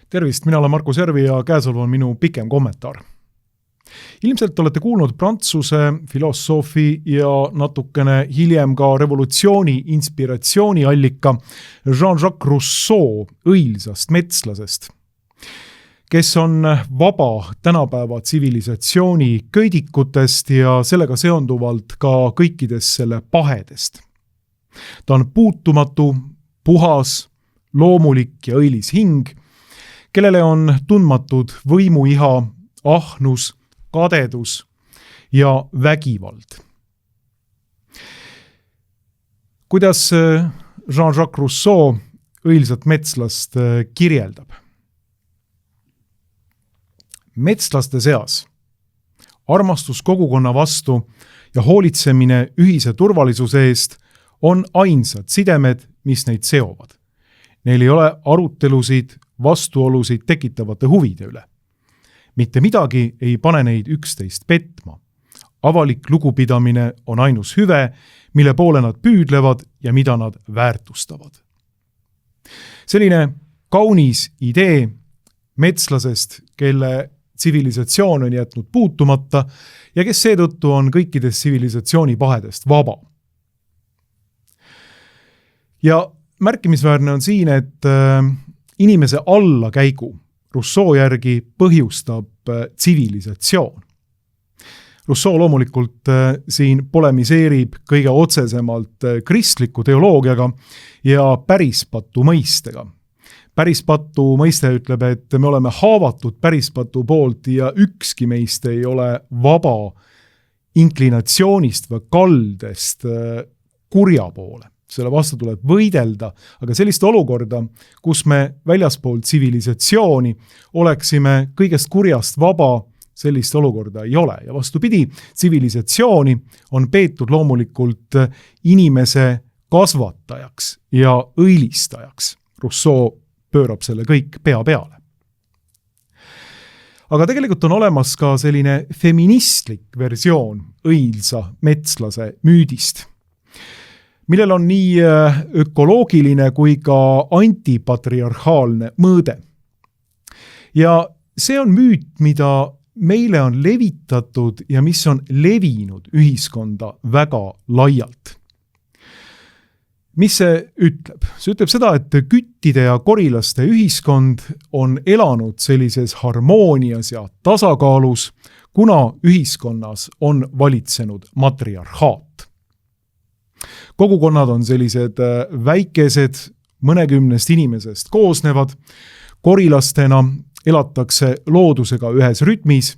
Tervist, mina olen Markus Järvi ja käesolev on minu pikem kommentaar. Ilmselt olete kuulnud prantsuse filosoofi ja natukene hiljem ka revolutsiooni inspiratsiooniallika Jean-Jacques Rousseau õilsast metslasest, kes on vaba tänapäeva tsivilisatsiooni köidikutest ja sellega seonduvalt ka kõikidest selle pahedest. Ta on puutumatu, puhas, loomulik ja õilis hing, kellele on tundmatud võimuiha, ahnus, kadedus ja vägivald. Kuidas Jean-Jacques Rousseau õilsat metslast kirjeldab? Metslaste seas armastus kogukonna vastu ja hoolitsemine ühise turvalisuse eest on ainsad sidemed, mis neid seovad. Neil ei ole arutelusid, vastuolusid tekitavate huvide üle. Mitte midagi ei pane neid üksteist petma. Avalik lugupidamine on ainus hüve, mille poole nad püüdlevad ja mida nad väärtustavad. Selline kaunis idee metslasest, kelle tsivilisatsioon on jätnud puutumata ja kes seetõttu on kõikidest tsivilisatsiooni pahedest vaba. Ja märkimisväärne on siin, et inimese allakäigu Rousseau järgi põhjustab tsivilisatsioon. Rousseau loomulikult siin polemiseerib kõige otsesemalt kristliku teoloogiaga ja pärispatu mõistega. Pärispatu mõiste ütleb, et me oleme haavatud pärispatu poolt ja ükski meist ei ole vaba inklinatsioonist või kaldest kurja poole. Selle vastu tuleb võidelda, aga sellist olukorda, kus me väljaspool tsivilisatsiooni oleksime kõigest kurjast vaba, sellist olukorda ei ole. Ja vastupidi, tsivilisatsiooni on peetud loomulikult inimese kasvatajaks ja õilistajaks. Rousseau pöörab selle kõik pea peale. Aga tegelikult on olemas ka selline feministlik versioon õilsa metslase müüdist, millel on nii ökoloogiline kui ka antipatriarhaalne mõõde. Ja see on müüt, mida meile on levitatud ja mis on levinud ühiskonda väga laialt. Mis see ütleb? See ütleb seda, et küttide ja korilaste ühiskond on elanud sellises harmoonias ja tasakaalus, kuna ühiskonnas on valitsenud matriarhaat. Kogukonnad on sellised väikesed, mõnekümnest inimesest koosnevad, korilastena elatakse loodusega ühes rütmis,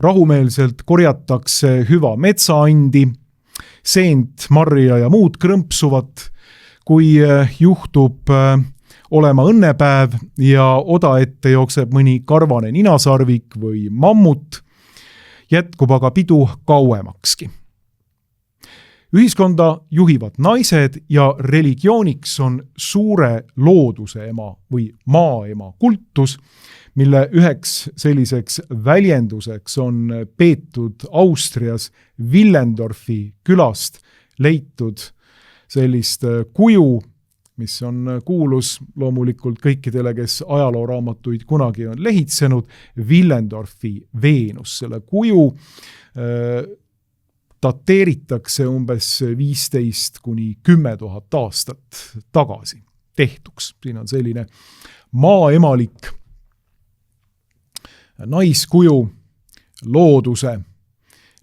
rahumeelselt korjatakse hüva metsaandi, seent, marja ja muud krõmpsuvat, kui juhtub olema õnnepäev ja oda ette jookseb mõni karvane ninasarvik või mammut, jätkub aga pidu kauemakski. Ühiskonda juhivad naised ja religiooniks on suure looduse ema või maaema kultus, mille üheks selliseks väljenduseks on peetud Austrias Willendorfi külast leitud sellist kuju, mis on kuulus loomulikult kõikidele, kes ajalooraamatuid kunagi on lehitsenud, Willendorfi Veenus. Selle kuju dateeritakse umbes 15 kuni 10 000 aastat tagasi tehtuks. Siin on selline maaemalik naiskuju, looduse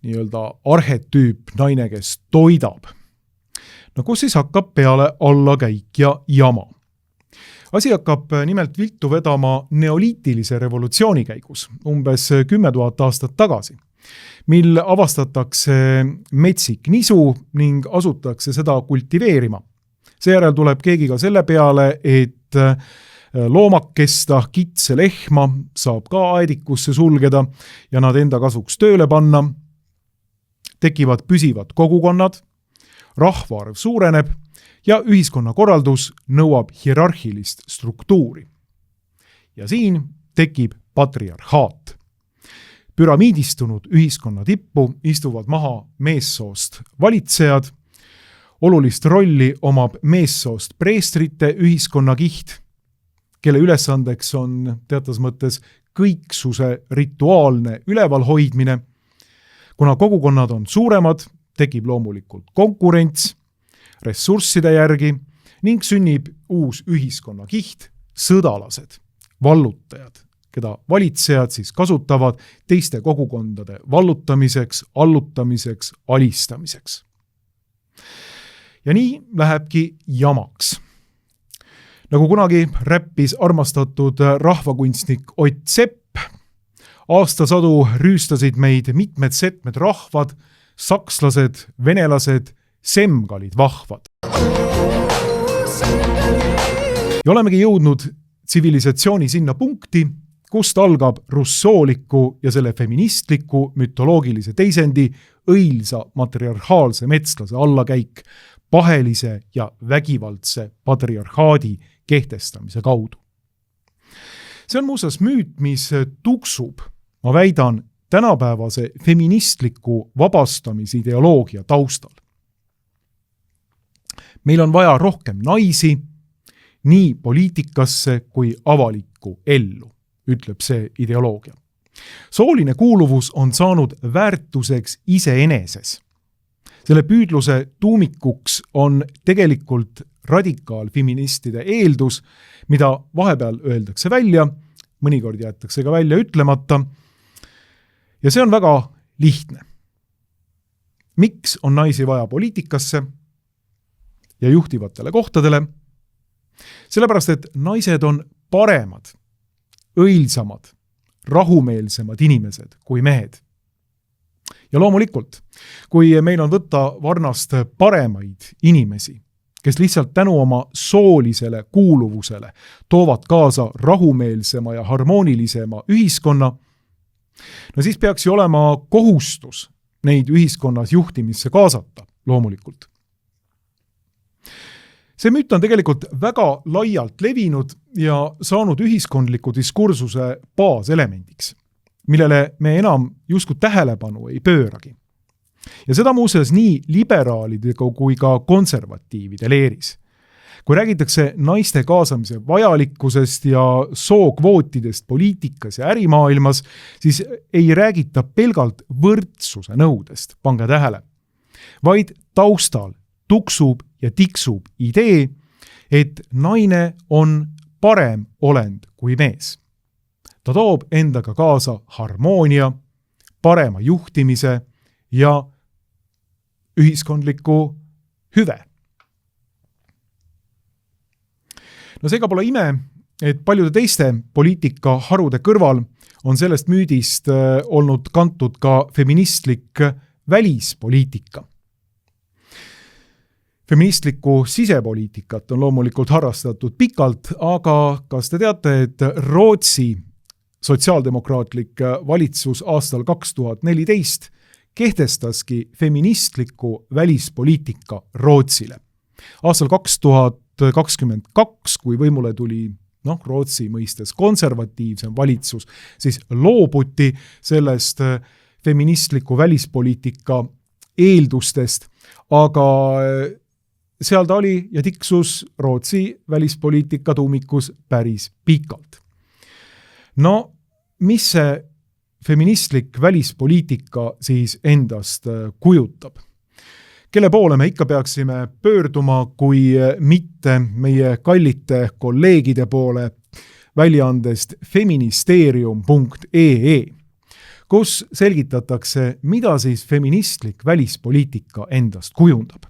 nii-öelda arhetüüp, naine, kes toidab. No kus siis hakkab peale allakäik ja jama? Asi hakkab nimelt viltu vedama neoliitilise revolutsiooni käigus, umbes 10 000 aastat tagasi, mil avastatakse metsik nisu ning asutakse seda kultiveerima. Seejärel tuleb keegi ka selle peale, et loomakesta, kitse lehma saab ka aedikusse sulgeda ja nad enda kasuks tööle panna. Tekivad püsivad kogukonnad, rahvaarv suureneb ja ühiskonnakorraldus nõuab hierarhilist struktuuri. Ja siin tekib patriarhaat. Püramiidistunud ühiskonna tippu istuvad maha meessoost valitsejad, olulist rolli omab meessoost preestrite ühiskonnakiht, kelle ülesandeks on teatas mõttes kõiksuse rituaalne ülevalhoidmine. Kuna kogukonnad on suuremad, tekib loomulikult konkurents ressursside järgi ning sünnib uus ühiskonnakiht, sõdalased, vallutajad, keda valitsejad siis kasutavad teiste kogukondade vallutamiseks, allutamiseks, alistamiseks. Ja nii lähebki jamaks. Nagu kunagi räppis armastatud rahvakunstnik Ott Sepp, aastasadu rüüstasid meid mitmed setmed rahvad, sakslased, venelased, semgalid vahvad. Ja olemegi jõudnud tsivilisatsiooni sinna punkti, kust algab russooliku ja selle feministliku mütoloogilise teisendi õilsa matriarhaalse metslase allakäik pahelise ja vägivaldse patriarhaadi kehtestamise kaudu. See on muuseas müüt, mis tuksub, ma väidan, tänapäevase feministliku vabastamisideoloogia taustal. Meil on vaja rohkem naisi nii poliitikasse kui avalikku ellu, ütleb see ideoloogia. Sooline kuuluvus on saanud väärtuseks iseeneses. Selle püüdluse tuumikuks on tegelikult radikaalfeministide eeldus, mida vahepeal öeldakse välja, mõnikord jäetakse ka välja ütlemata. Ja see on väga lihtne. Miks on naisi vaja poliitikasse ja juhtivatele kohtadele? Sellepärast, et naised on paremad, õilsamad, rahumeelsemad inimesed kui mehed. Ja loomulikult, kui meil on võtta varnast paremaid inimesi, kes lihtsalt tänu oma soolisele kuuluvusele toovad kaasa rahumeelsema ja harmoonilisema ühiskonna, no siis peaks ju olema kohustus neid ühiskonnas juhtimisse kaasata, loomulikult. See müüt on tegelikult väga laialt levinud ja saanud ühiskondliku diskursuse baaselemendiks, millele me enam justkui tähelepanu ei pööragi. Ja seda muuseas nii liberaalide kui ka konservatiivide leeris. Kui räägitakse naiste kaasamise vajalikkusest ja sookvootidest poliitikas ja ärimaailmas, siis ei räägita pelgalt võrdsuse nõudest, pange tähele, vaid taustal tuksub ja tiksub idee, et naine on parem olend kui mees. Ta toob endaga kaasa harmoonia, parema juhtimise ja ühiskondliku hüve. No seega pole ime, et paljude teiste poliitikaharude kõrval on sellest müüdist olnud kantud ka feministlik välispoliitika. Feministlikku sisepoliitikat on loomulikult harrastatud pikalt, aga kas te teate, et Rootsi sotsiaaldemokraatlik valitsus aastal 2014 kehtestaski feministliku välispoliitika Rootsile. Aastal 2022, kui võimule tuli Rootsi mõistes konservatiivsem valitsus, siis loobuti sellest feministliku välispoliitika eeldustest, aga seal ta oli ja tiksus Rootsi välispoliitika tuumikus päris pikalt. No, mis see feministlik välispoliitika siis endast kujutab? Kelle poole me ikka peaksime pöörduma, kui mitte meie kallite kolleegide poole väljaandest feministeerium.ee, kus selgitatakse, mida siis feministlik välispoliitika endast kujundab.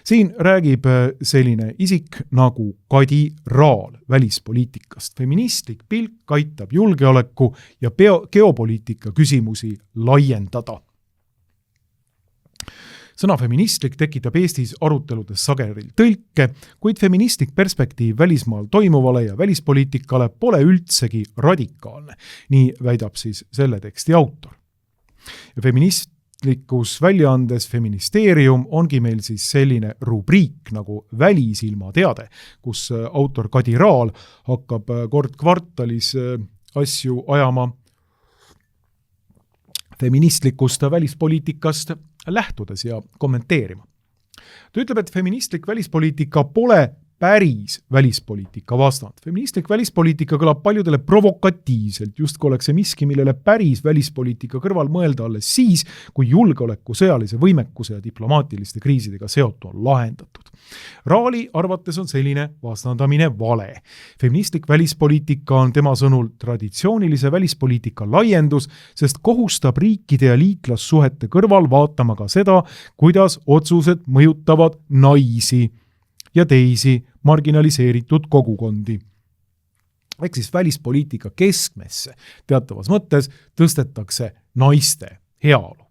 Siin räägib selline isik nagu Kadi Raal välispoliitikast. Feministlik pilk aitab julgeoleku ja geopoliitika küsimusi laiendada. Sõna feministlik tekitab Eestis aruteludes sageril tõlke, kuid feministlik perspektiiv välismaal toimuvale ja välispoliitikale pole üldsegi radikaalne, nii väidab siis selle teksti autor. Ja feministlikus väljaandes Feministeerium ongi meil siis selline rubriik nagu välisilmateade, kus autor Kadi Raal hakkab kord kvartalis asju ajama feministlikust välispoliitikast lähtudes ja kommenteerima. Ta ütleb, et feministlik välispoliitika pole päris välispoliitika vastand. Feministlik välispoliitika kõlab paljudele provokatiivselt, just kui oleks see miski, millele päris välispoliitika kõrval mõelda alles siis, kui julgeoleku, sõjalise võimekuse ja diplomaatiliste kriisidega seotu on lahendatud. Raali arvates on selline vastandamine vale. Feministlik välispoliitika on tema sõnul traditsioonilise välispoliitika laiendus, sest kohustab riikide ja liitlassuhete kõrval vaatama ka seda, kuidas otsused mõjutavad naisi ja teisi marginaliseeritud kogukondi. Ehk siis välispoliitika keskmesse teatavas mõttes tõstetakse naiste heaolu.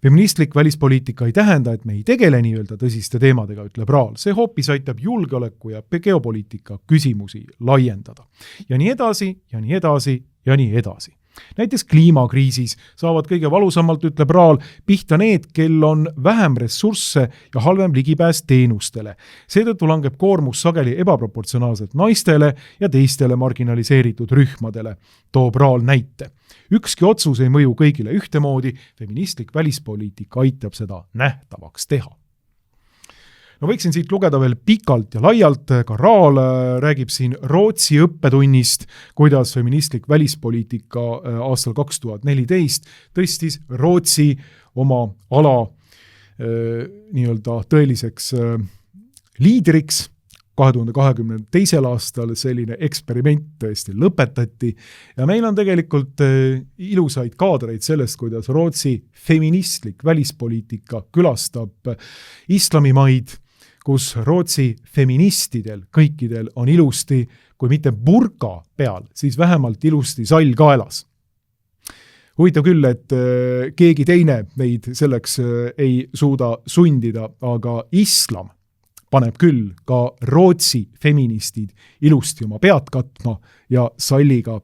Feministlik välispoliitika ei tähenda, et me ei tegele nii-öelda tõsiste teemadega, ütleb Raal. See hoopis aitab julgeoleku ja geopoliitika küsimusi laiendada. Ja nii edasi, ja nii edasi, ja nii edasi. Näiteks kliimakriisis saavad kõige valusamalt, ütleb Raal, pihta need, kel on vähem ressursse ja halvem ligipääs teenustele. Seetõttu langeb koormus sageli ebaproportsionaalselt naistele ja teistele marginaliseeritud rühmadele, toob Raal näite. Ükski otsus ei mõju kõigile ühtemoodi, feministlik välispoliitika aitab seda nähtavaks teha. No võiksin siit lugeda veel pikalt ja laialt, ka Raal räägib siin Rootsi õppetunnist, kuidas feministlik välispoliitika aastal 2014 tõstis Rootsi oma ala nii-öelda tõeliseks liidriks. 2022. aastal selline eksperiment tõesti lõpetati ja meil on tegelikult ilusaid kaadreid sellest, kuidas Rootsi feministlik välispoliitika külastab islamimaid, kus Rootsi feministidel kõikidel on ilusti, kui mitte burka peal, siis vähemalt ilusti sall kaelas. Huvitav küll, et keegi teine neid selleks ei suuda sundida, aga islam paneb küll ka Rootsi feministid ilusti oma pead katma ja salliga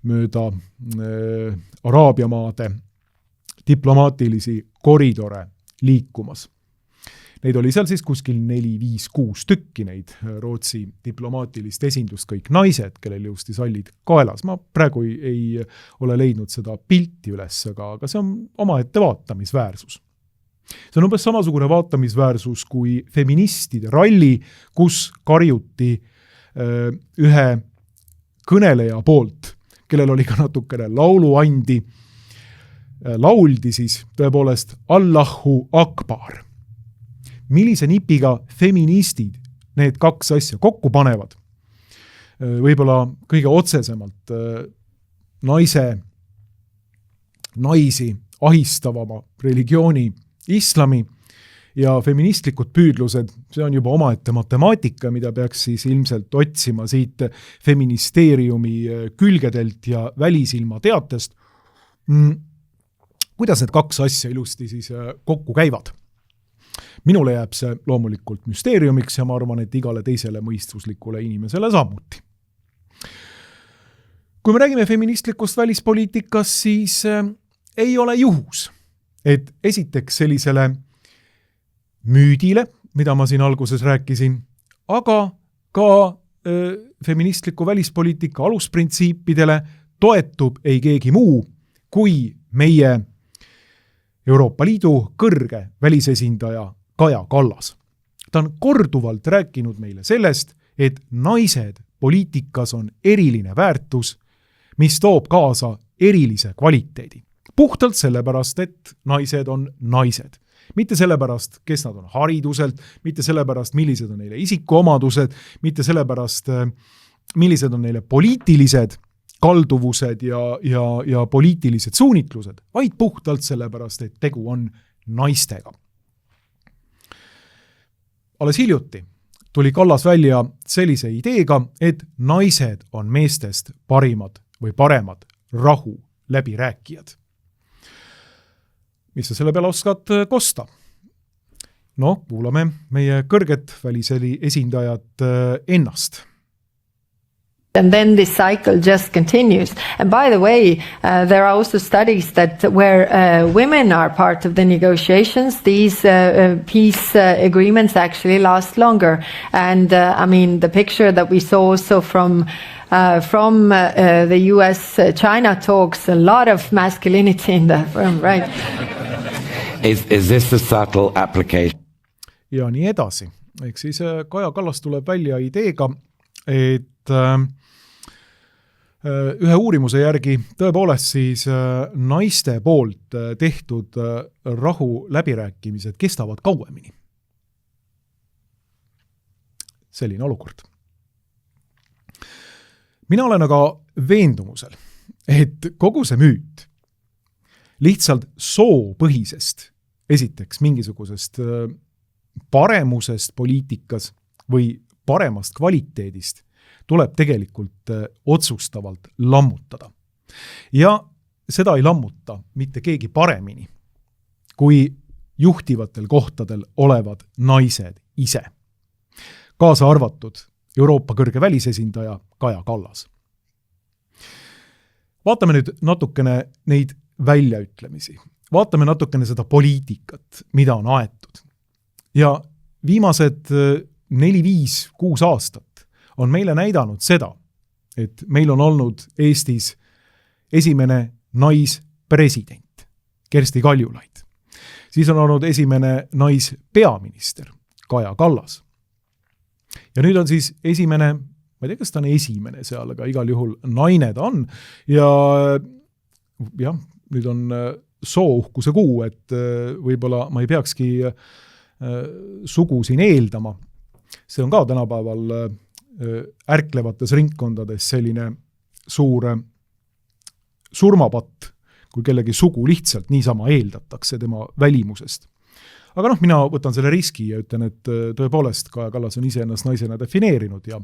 mööda Araabia maade diplomaatilisi koridore liikumas. Neid oli seal siis kuskil 4, 5, 6 tükki neid Rootsi diplomaatilist esindust, kõik naised, kellel ilusti sallid kaelas. Ma praegu ei ole leidnud seda pilti üles, aga see on omaette vaatamisväärsus. See on umbes samasugune vaatamisväärsus kui feministide ralli, kus karjuti ühe kõneleja poolt, kellel oli ka natukene lauluandi. Lauldi siis tõepoolest Allahu Akbar. Millise nipiga feministid need kaks asja kokku panevad? Võib-olla kõige otsesemalt naisi ahistavama religiooni islami ja feministlikud püüdlused, see on juba omaette matemaatika, mida peaks siis ilmselt otsima siit feministeeriumi külgedelt ja välisilma teatest. Kuidas need kaks asja ilusti siis kokku käivad? Minule jääb see loomulikult müsteeriumiks ja ma arvan, et igale teisele mõistuslikule inimesele samuti. Kui me räägime feministlikust välispoliitikast, siis ei ole juhus, et esiteks sellisele müüdile, mida ma siin alguses rääkisin, aga ka feministliku välispoliitika alusprintsiipidele toetub ei keegi muu kui meie Euroopa Liidu kõrge välisesindaja Kaja Kallas. Ta on korduvalt rääkinud meile sellest, et naised poliitikas on eriline väärtus, mis toob kaasa erilise kvaliteedi. Puhtalt sellepärast, et naised on naised. Mitte sellepärast, kes nad on hariduselt, mitte sellepärast, millised on neile isikuomadused, mitte sellepärast, millised on neile poliitilised kalduvused ja poliitilised suunitlused, vaid puhtalt sellepärast, et tegu on naistega. Alles hiljuti tuli Kallas välja sellise ideega, et naised on meestest parimad või paremad rahu läbirääkijad. Mis sa selle peale oskad kosta? No, kuulame meie kõrget väliseli esindajat ennast. And then this cycle just continues. And by the way, there are also studies that where women are part of the negotiations, these peace agreements actually last longer. And I mean, the picture that we saw also from the US-China talks, a lot of masculinity in that room, right? Is this a subtle application? Ja nii edasi. Ehk siis Kaja Kallas tuleb välja ideega, et ühe uurimuse järgi tõepoolest siis naiste poolt tehtud rahu läbirääkimised kestavad kauemini. Selline olukord. Mina olen aga veendumusel, et kogu see müüt lihtsalt soopõhisest, esiteks mingisugusest paremusest poliitikas või paremast kvaliteedist tuleb tegelikult otsustavalt lammutada. Ja seda ei lammuta mitte keegi paremini, kui juhtivatel kohtadel olevad naised ise. Kaasa arvatud Euroopa kõrge välisesindaja Kaja Kallas. Vaatame nüüd natukene neid väljaütlemisi. Vaatame natukene seda poliitikat, mida on aetud. Ja viimased 4-5-6 aastat on meile näidanud seda, et meil on olnud Eestis esimene naispresident, Kersti Kaljulaid. Siis on olnud esimene naispeaminister, Kaja Kallas. Ja nüüd on siis esimene, ma ei tea, kas ta on esimene seal, aga igal juhul naine ta on. Ja jah, nüüd on soohkuse kuu, et võib-olla ma ei peakski sugu siin eeldama. See on ka tänapäeval ärklevates ringkondades selline suur surmapatt, kui kellegi sugu lihtsalt niisama eeldatakse tema välimusest. Aga mina võtan selle riski ja ütlen, et tõepoolest Kaja Kallas on ise ennast naisena defineerinud ja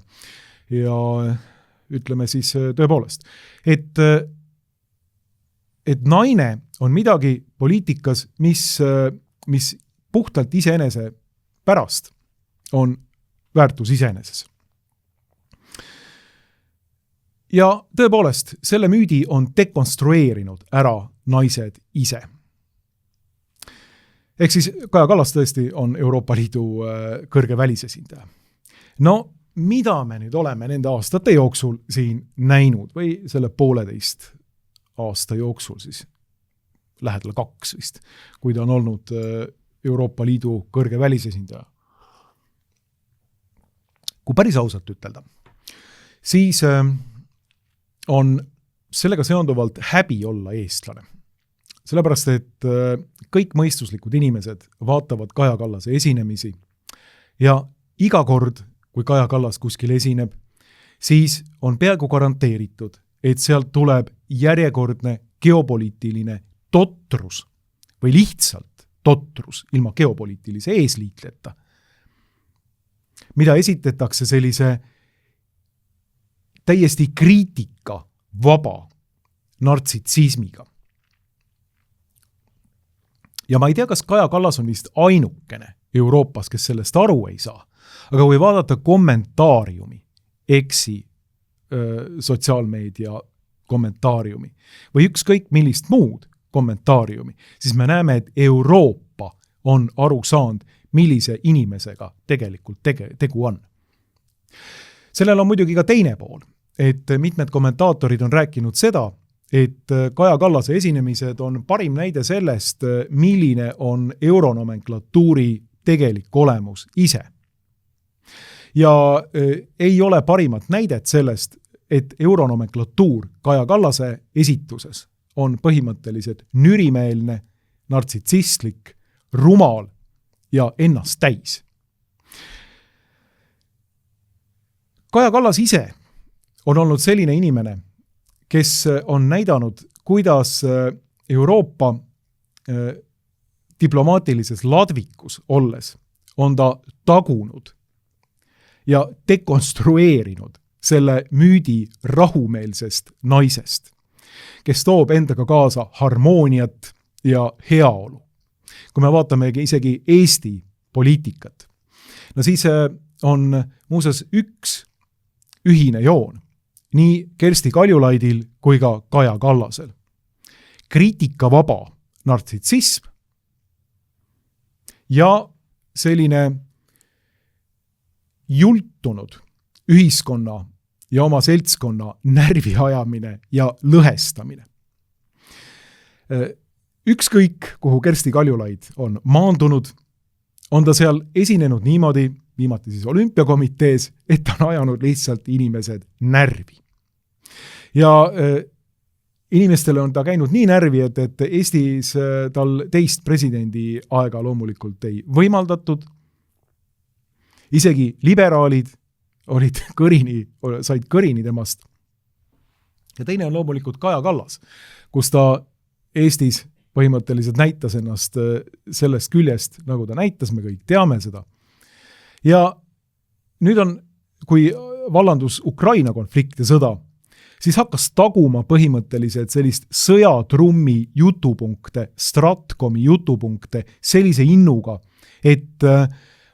ütleme siis tõepoolest, et naine on midagi poliitikas, mis puhtalt iseenese pärast on väärtus iseeneses. Ja tõepoolest, selle müüdi on dekonstrueerinud ära naised ise. Ehk siis Kaja Kallas tõesti on Euroopa Liidu kõrge välisesindaja. No, mida me nüüd oleme nende aastate jooksul siin näinud või selle 1,5 aasta jooksul siis, lähedal 2 vist, kui ta on olnud Euroopa Liidu kõrge välisesindaja. Kui päris ausalt ütelda, siis on sellega seonduvalt häbi olla eestlane. Sellepärast, et kõik mõistuslikud inimesed vaatavad Kaja Kallase esinemisi ja iga kord, kui Kaja Kallas kuskil esineb, siis on peaaegu garanteeritud, et sealt tuleb järjekordne geopoliitiline totrus või lihtsalt totrus ilma geopoliitilise eesliitleta, mida esitetakse sellise täiesti kriitika vaba nartsitsismiga. Ja ma ei tea, kas Kaja Kallas on vist ainukene Euroopas, kes sellest aru ei saa. Aga kui vaadata kommentaariumi, eksi sotsiaalmeedia kommentaariumi või ükskõik millist muud kommentaariumi, siis me näeme, et Euroopa on aru saanud, millise inimesega tegelikult tegu on. Sellel on muidugi ka teine pool, et mitmed kommentaatorid on rääkinud seda, et Kaja Kallase esinemised on parim näide sellest, milline on euronomenklatuuri tegelik olemus ise. Ja ei ole parimat näidet sellest, et euronomenklatuur Kaja Kallase esituses on põhimõtteliselt nürimeelne, nartsitsistlik, rumal ja ennast täis. Kaja Kallas ise on olnud selline inimene, kes on näidanud, kuidas Euroopa diplomaatilises ladvikus olles on ta tagunud ja dekonstrueerinud selle müüdi rahumeelsest naisest, kes toob endaga kaasa harmooniat ja heaolu. Kui me vaatame isegi Eesti poliitikat, no siis on muuseas üks ühine joon, nii Kersti Kaljulaidil kui ka Kaja Kallasel. Kriitikavaba nartsitsism ja selline jultunud ühiskonna ja oma seltskonna närvi ajamine ja lõhestamine. Ükskõik, kuhu Kersti Kaljulaid on maandunud, on ta seal esinenud niimoodi, viimati siis olümpiakomitees, et ta on ajanud lihtsalt inimesed närvi. Ja inimestele on ta käinud nii närvi, et Eestis tal teist presidendi aega loomulikult ei võimaldatud. Isegi liberaalid said kõrini temast. Ja teine on loomulikult Kaja Kallas, kus ta Eestis põhimõtteliselt näitas ennast sellest küljest, nagu ta näitas, me kõik teame seda. Ja nüüd on, kui vallandus Ukraina konflikt ja sõda, siis hakkas taguma põhimõtteliselt sellist sõjatrummi jutupunkte, Stratkomi jutupunkte sellise innuga, et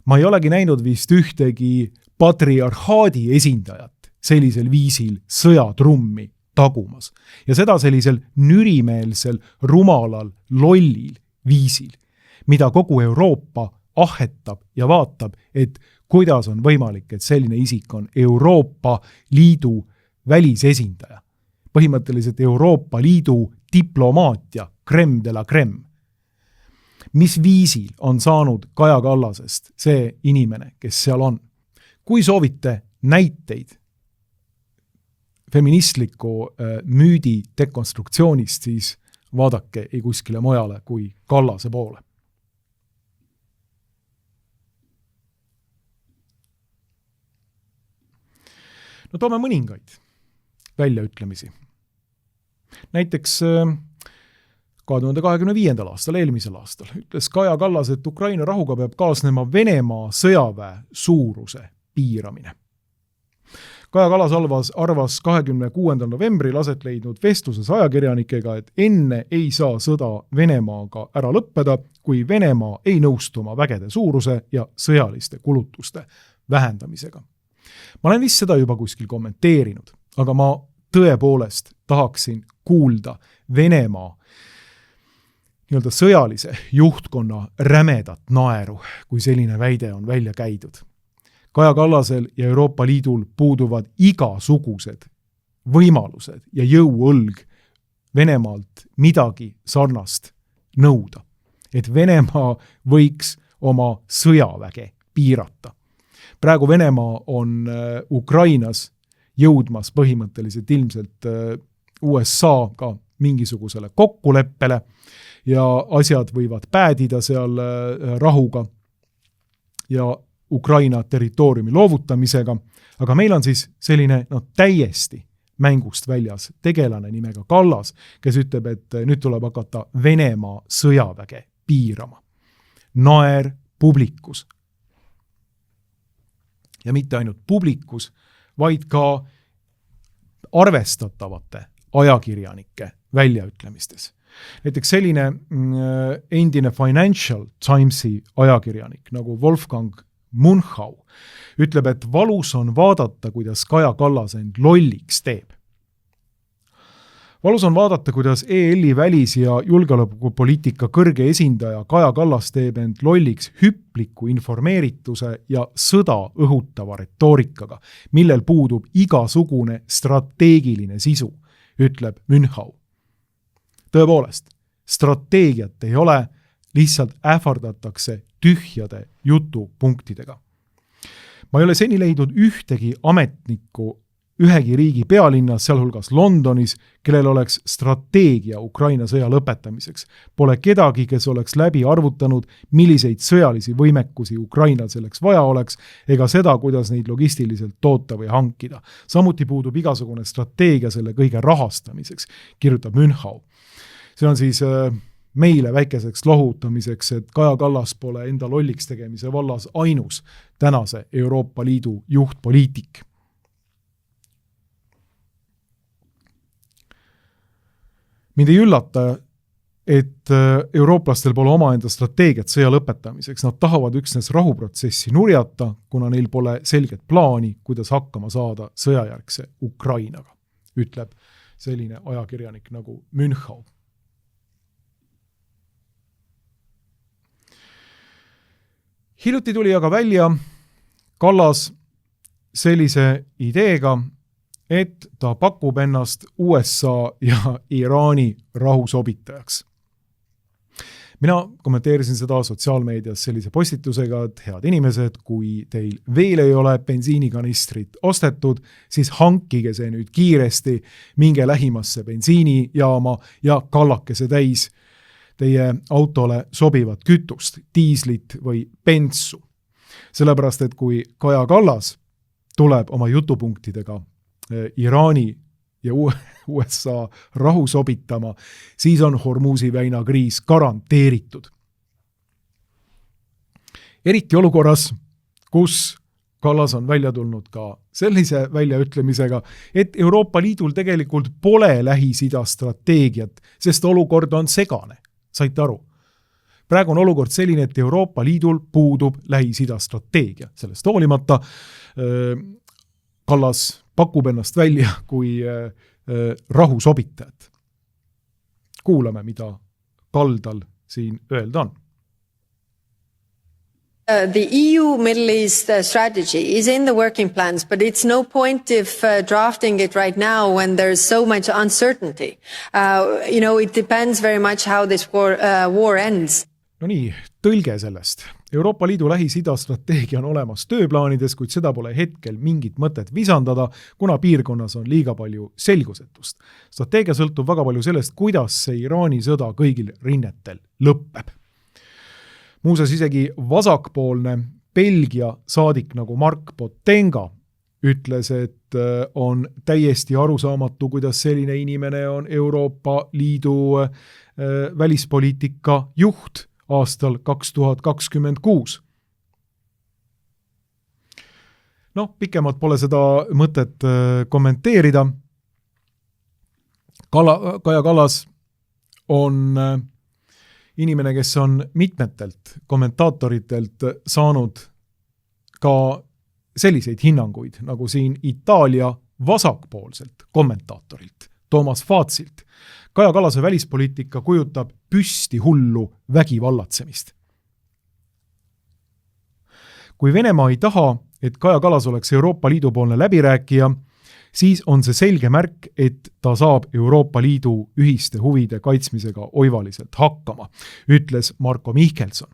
ma ei olegi näinud vist ühtegi patriarhaadi esindajat sellisel viisil sõjatrummi tagumas. Ja seda sellisel nürimeelsel, rumalal, lollil viisil, mida kogu Euroopa ahetab ja vaatab, et kuidas on võimalik, et selline isik on Euroopa Liidu välisesindaja. Põhimõtteliselt Euroopa Liidu diplomaatia, crème de la crème. Mis viisil on saanud Kaja Kallasest see inimene, kes seal on? Kui soovite näiteid feministliku müüdi dekonstruktsioonist, siis vaadake ei kuskile mujale kui Kallase poole. No toome mõningaid väljaütlemisi. Näiteks 2025. aastal, eelmisel aastal, ütles Kaja Kallas, et Ukraina rahuga peab kaasnema Venemaa sõjaväe suuruse piiramine. Kaja Kallas arvas 26. novembril aset leidnud vestluses ajakirjanikega, et enne ei saa sõda Venemaaga ära lõppeda, kui Venemaa ei nõustu oma vägede suuruse ja sõjaliste kulutuste vähendamisega. Ma olen vist seda juba kuskil kommenteerinud, aga ma tõepoolest tahaksin kuulda Venemaa nii-öelda sõjalise juhtkonna rämedat naeru, kui selline väide on välja käidud. Kaja Kallasel ja Euroopa Liidul puuduvad igasugused võimalused ja jõuõlg Venemaalt midagi sarnast nõuda, et Venemaa võiks oma sõjaväge piirata. Praegu Venemaa on Ukrainas jõudmas põhimõtteliselt ilmselt USA-ga mingisugusele kokkuleppele ja asjad võivad päädida seal rahuga ja Ukraina territooriumi loovutamisega, aga meil on siis selline täiesti mängust väljas tegelane nimega Kallas, kes ütleb, et nüüd tuleb hakata Venemaa sõjaväge piirama. Naer publikus. Ja mitte ainult publikus, vaid ka arvestatavate ajakirjanike väljaütlemistes. Näiteks selline endine Financial Timesi ajakirjanik nagu Wolfgang Munchau ütleb, et valus on vaadata, kuidas Kaja Kallas end lolliks teeb. Valus on vaadata, kuidas EL-i välis- ja julgeolekupoliitika kõrge esindaja Kaja Kallas teeb end lolliks hüpliku informeerituse ja sõda õhutava retoorikaga, millel puudub igasugune strateegiline sisu, ütleb Munchau. Tõepoolest, strateegiat ei ole, lihtsalt ähvardatakse tühjade jutupunktidega. Ma ei ole seni leidnud ühtegi ametnikku ühegi riigi pealinnas, sealhulgas Londonis, kellel oleks strateegia Ukraina sõja lõpetamiseks. Pole kedagi, kes oleks läbi arvutanud, milliseid sõjalisi võimekusi Ukrainal selleks vaja oleks, ega seda, kuidas neid logistiliselt toota või hankida. Samuti puudub igasugune strateegia selle kõige rahastamiseks, kirjutab Munchau. See on siis meile väikeseks lohutamiseks, et Kaja Kallas pole enda lolliks tegemise vallas ainus tänase Euroopa Liidu juhtpoliitik. Mind ei üllata, et eurooplastel pole omaenda strateegiat sõja lõpetamiseks. Nad tahavad üksnes rahuprotsessi nurjata, kuna neil pole selget plaani, kuidas hakkama saada sõjajärgse Ukrainaga, ütleb selline ajakirjanik nagu Munchau. Hiljuti tuli aga välja Kallas sellise ideega, et ta pakub ennast USA ja Iraani rahusobitajaks. Mina kommenteerisin seda sotsiaalmeedias sellise postitusega, et head inimesed, kui teil veel ei ole bensiinikanistrit ostetud, siis hankige see nüüd kiiresti, minge lähimasse bensiinijaama ja kallake see täis teie autole sobivat kütust, diislit või bensu. Sellepärast, et kui Kaja Kallas tuleb oma jutupunktidega Iraani ja USA rahu sobitama, siis on Hormuzi väina kriis garanteeritud. Eriti olukorras, kus Kallas on välja tulnud ka sellise väljaütlemisega, et Euroopa Liidul tegelikult pole Lähis-Ida strateegiat, sest olukord on segane. Saite aru? Praegu on olukord selline, et Euroopa Liidul puudub Lähis-Ida strateegia. Sellest hoolimata Kallas pakub ennast välja kui rahu sobitajat. Kuulame, mida kaldal siin öelda on. The EU Middle East strategy is in the working plans, but it's no point if drafting it right now when there's so much uncertainty. It depends very much how this war ends. No nii, tõlge sellest. Euroopa Liidu Lähis-Ida strateegia on olemas tööplaanides, kuid seda pole hetkel mingit mõtet visandada, kuna piirkonnas on liiga palju selgusetust. Strateegia sõltub väga palju sellest, kuidas see Iraani sõda kõigil rinnetel lõppeb. Muuseas isegi vasakpoolne Belgia saadik nagu Mark Botenga ütles, et on täiesti arusaamatu, kuidas selline inimene on Euroopa Liidu välispoliitika juht aastal 2026. Pikemalt pole seda mõtet kommenteerida. Kaja Kallas on inimene, kes on mitmetelt kommentaatoritelt saanud ka selliseid hinnanguid, nagu siin Itaalia vasakpoolselt kommentaatorilt, Toomas Faatsilt. Kaja Kallase välispoliitika kujutab püsti hullu vägivallatsemist. Kui Venemaa ei taha, et Kaja Kallas oleks Euroopa Liidu poolne läbirääkija, siis on see selge märk, et ta saab Euroopa Liidu ühiste huvide kaitsmisega oivaliselt hakkama, ütles Marko Mihkelson.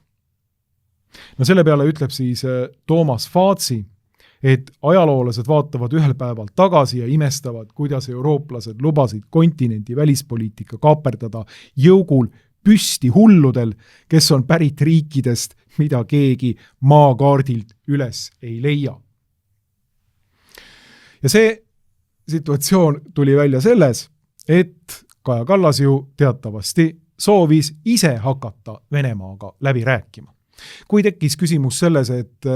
Selle peale ütleb siis Toomas Faatsi, et ajaloolased vaatavad ühel päeval tagasi ja imestavad, kuidas eurooplased lubasid kontinendi välispoliitika kaaperdada jõugul püsti hulludel, kes on pärit riikidest, mida keegi maakaardilt üles ei leia. Ja see situatsioon tuli välja selles, et Kaja Kallas ju teatavasti soovis ise hakata Venemaaga läbi rääkima. Kui tekkis küsimus selles, et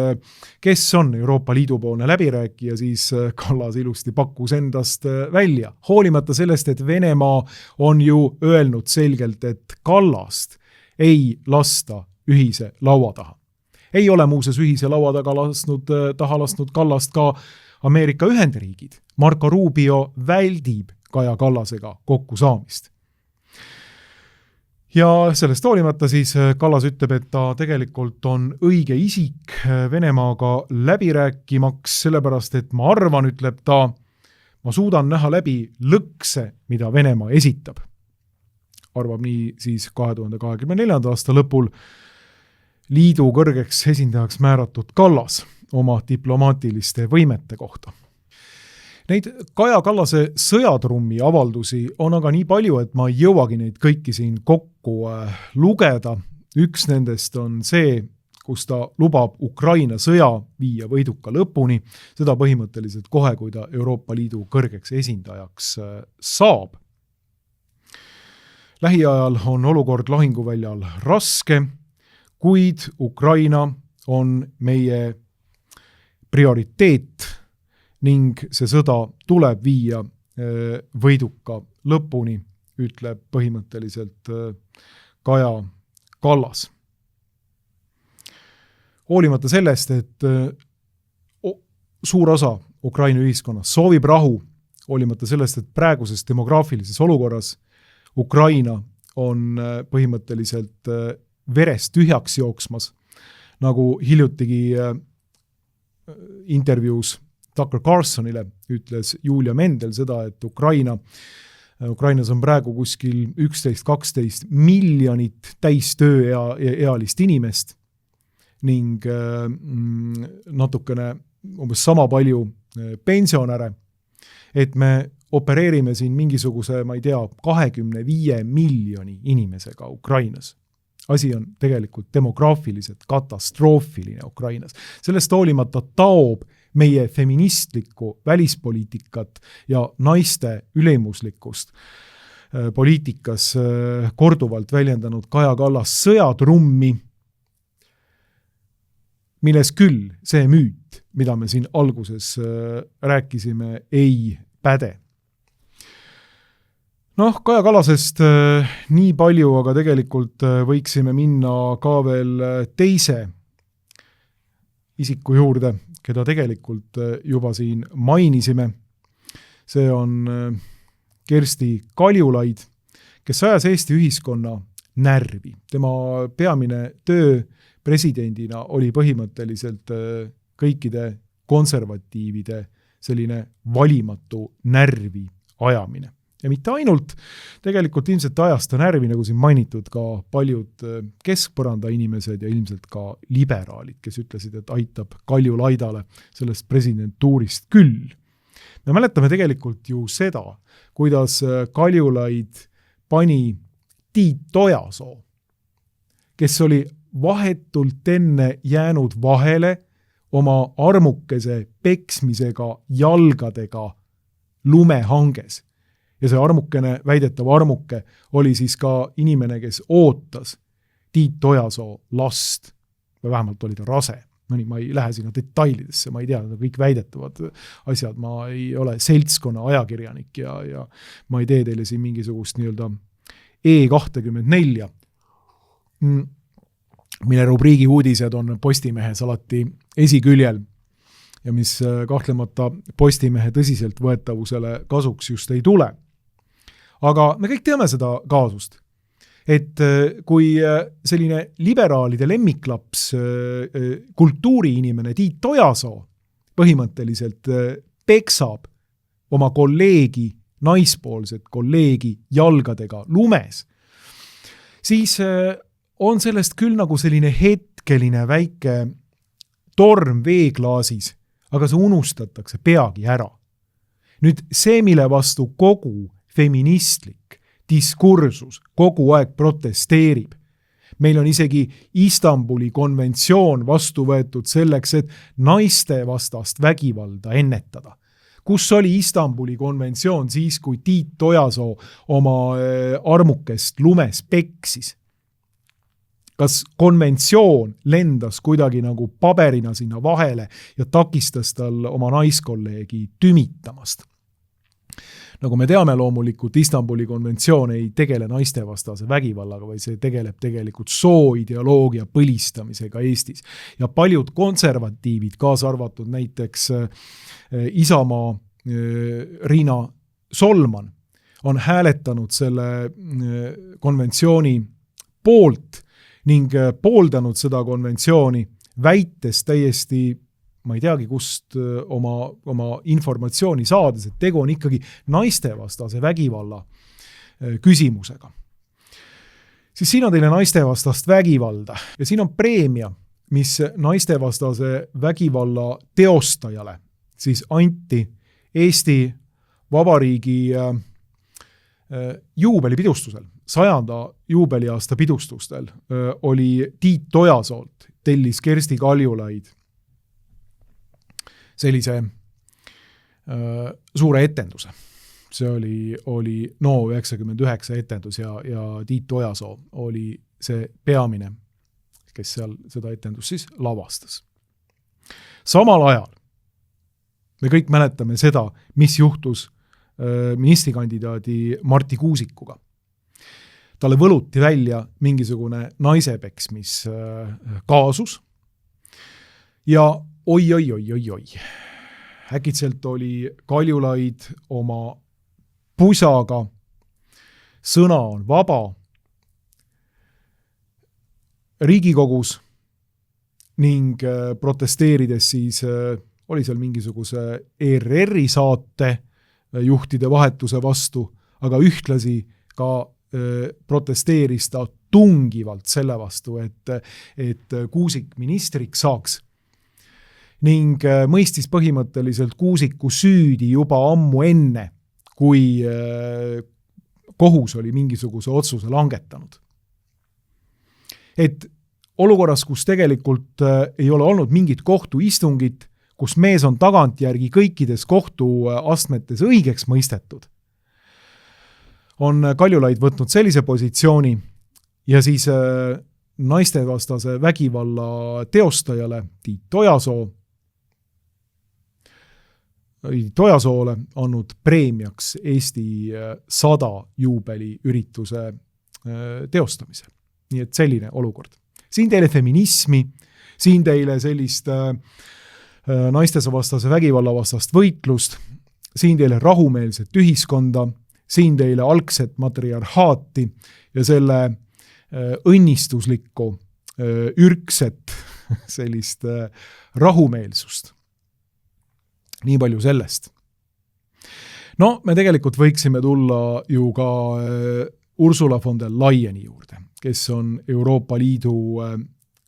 kes on Euroopa Liidu poolne läbirääkija, siis Kallas ilusti pakkus endast välja. Hoolimata sellest, et Venemaa on ju öelnud selgelt, et Kallast ei lasta ühise laua taha. Ei ole muuseas ühise laua taha lasnud Kallast ka Ameerika Ühendriigid. Marco Rubio väldib Kaja Kallasega kokkusaamist. Ja sellest hoolimata siis Kallas ütleb, et ta tegelikult on õige isik Venemaaga läbi rääkimaks, sellepärast et ma arvan, ütleb ta, ma suudan näha läbi lõkse, mida Venemaa esitab. Arvab nii siis 2024. aasta lõpul liidu kõrgeks esindajaks määratud Kallas oma diplomaatiliste võimete kohta. Neid Kaja Kallase sõjatrummi avaldusi on aga nii palju, et ma ei jõuagi neid kõiki siin kokku lugeda. Üks nendest on see, kus ta lubab Ukraina sõja viia võiduka lõpuni, seda põhimõtteliselt kohe, kui ta Euroopa Liidu kõrgeks esindajaks saab. Lähiajal on olukord lahinguväljal raske, kuid Ukraina on meie prioriteet ning see sõda tuleb viia võiduka lõpuni, ütleb põhimõtteliselt Kaja Kallas. Hoolimata sellest, et suur osa Ukraina ühiskonnas soovib rahu, hoolimata sellest, et praeguses demograafilises olukorras Ukraina on põhimõtteliselt verest tühjaks jooksmas, nagu hiljutigi intervjuus Tucker Carlsonile ütles Julia Mendel seda, et Ukraina Ukrainas on praegu kuskil 11-12 miljonit täistööealist inimest ning natukene umbes sama palju pensionäre, et me opereerime siin mingisuguse, ma ei tea, 25 miljoni inimesega Ukrainas. Asi on tegelikult demograafiliselt katastroofiline Ukrainas. Sellest hoolimata taob meie feministlikku välispoliitikat ja naiste ülemuslikkust poliitikas korduvalt väljendanud Kaja Kallas sõjatrummi, milles küll see müüt, mida me siin alguses rääkisime, ei päde. Kaja Kallasest nii palju, aga tegelikult võiksime minna ka veel teise isiku juurde, keda tegelikult juba siin mainisime. See on Kersti Kaljulaid, kes ajas Eesti ühiskonna närvi. Tema peamine töö presidendina oli põhimõtteliselt kõikide konservatiivide selline valimatu närvi ajamine. Ja mitte ainult, tegelikult ilmselt ajasta närvi, nagu siin mainitud, ka paljud keskpõranda inimesed ja ilmselt ka liberaalid, kes ütlesid, et aitab Kaljulaidale sellest presidentuurist küll. Me mäletame tegelikult ju seda, kuidas Kaljulaid pani Tiit Ojasoo, kes oli vahetult enne jäänud vahele oma armukese peksmisega jalgadega lumehanges. Ja see armukene, väidetav armuke, oli siis ka inimene, kes ootas Tiit Ojasoo last, või vähemalt oli ta rase. Ma ei lähe sinna detailidesse, ma ei tea, need kõik väidetavad asjad, ma ei ole seltskonna ajakirjanik ja ma ei tee teile siin mingisugust nii-öelda E24, mille rubriigi uudised on Postimehes alati esiküljel ja mis kahtlemata Postimehe tõsiselt võetavusele kasuks just ei tule. Aga me kõik teame seda kaasust, et kui selline liberaalide lemmiklaps kultuuriinimene Tiit Ojasoo põhimõtteliselt peksab oma kolleegi, naispoolset kolleegi jalgadega lumes, siis on sellest küll nagu selline hetkeline väike torm veeklaasis, aga see unustatakse peagi ära. Nüüd see, mille vastu kogu feministlik diskursus kogu aeg protesteerib. Meil on isegi Istanbuli konventsioon vastu võetud selleks, et naiste vastast vägivalda ennetada. Kus oli Istanbuli konventsioon siis, kui Tiit Ojasoo oma armukest lumes peksis? Kas konventsioon lendas kuidagi nagu paberina sinna vahele ja takistas tal oma naiskolleegi tümitamast? Nagu me teame, loomulikult Istanbuli konventsioon ei tegele naistevastase vägivallaga, või see tegeleb tegelikult sooideoloogia põlistamisega Eestis. Ja paljud konservatiivid, kaasa arvatud näiteks Isamaa Riina Solman, on hääletanud selle konventsiooni poolt ning pooldanud seda konventsiooni, väites täiesti, ma ei teagi, kust oma informatsiooni saades, et tegu on ikkagi naistevastase vägivalla küsimusega. Siis siin on teile naistevastast vägivalda ja siin on preemia, mis naistevastase vägivalla teostajale siis anti Eesti Vabariigi juubelipidustusel, 100. juubeliaasta pidustustel oli Tiit Ojasoolt, tellis Kersti Kaljulaid sellise suure etenduse. See oli No 99 etendus ja Tiit Ojasoo oli see peamine, kes seal seda etendust siis lavastas. Samal ajal me kõik mäletame seda, mis juhtus ministrikandidaadi Marti Kuusikuga. Talle võluti välja mingisugune naisepeksmis kaasus ja oi. Äkitselt oli Kaljulaid oma pusaga, sõna on vaba, Riigikogus ning protesteerides siis oli seal mingisuguse ERR-i saate juhtide vahetuse vastu, aga ühtlasi ka protesteeris ta tungivalt selle vastu, et Kuusik ministriks saaks ning mõistis põhimõtteliselt Kuusiku süüdi juba ammu enne, kui kohus oli mingisuguse otsuse langetanud. Et olukorras, kus tegelikult ei ole olnud mingit kohtuistungit, kus mees on tagantjärgi kõikides kohtuastmetes õigeks mõistetud, on Kaljulaid võtnud sellise positsiooni ja siis naistevastase vägivalla teostajale Tiit Ojasoole andnud preemiaks Eesti 100 juubeliürituse teostamise. Nii et selline olukord. Siin teile feminismi, siin teile sellist naistevastase vägivalla vastast võitlust, siin teile rahumeelset ühiskonda, siin teile algset matriarhaati ja selle õnnistuslikku, ürkset sellist rahumeelsust. Nii palju sellest. No, me tegelikult võiksime tulla ju ka Ursula von der Leyeni juurde, kes on Euroopa Liidu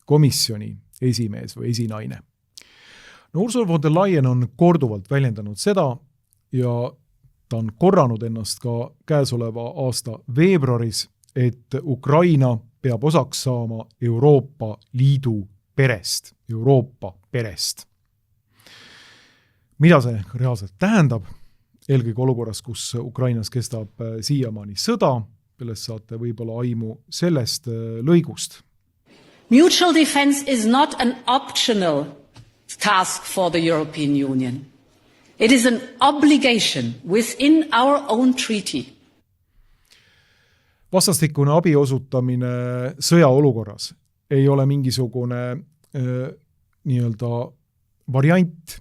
komisjoni esimees või esinaine. No, Ursula von der Leyen on korduvalt väljendanud seda ja ta on korranud ennast ka käesoleva aasta veebruaris, et Ukraina peab osaks saama Euroopa Liidu perest, Euroopa perest. Mida see reaalselt tähendab? Eelkõige olukorras, kus Ukrainas kestab siiamaani sõda, millest saate võib-olla aimu sellest lõigust. Mutual defense is not an optional task for the European Union. It is an obligation within our own treaty. Vastastikune abi osutamine sõjaolukorras ei ole mingisugune nii-öelda variant,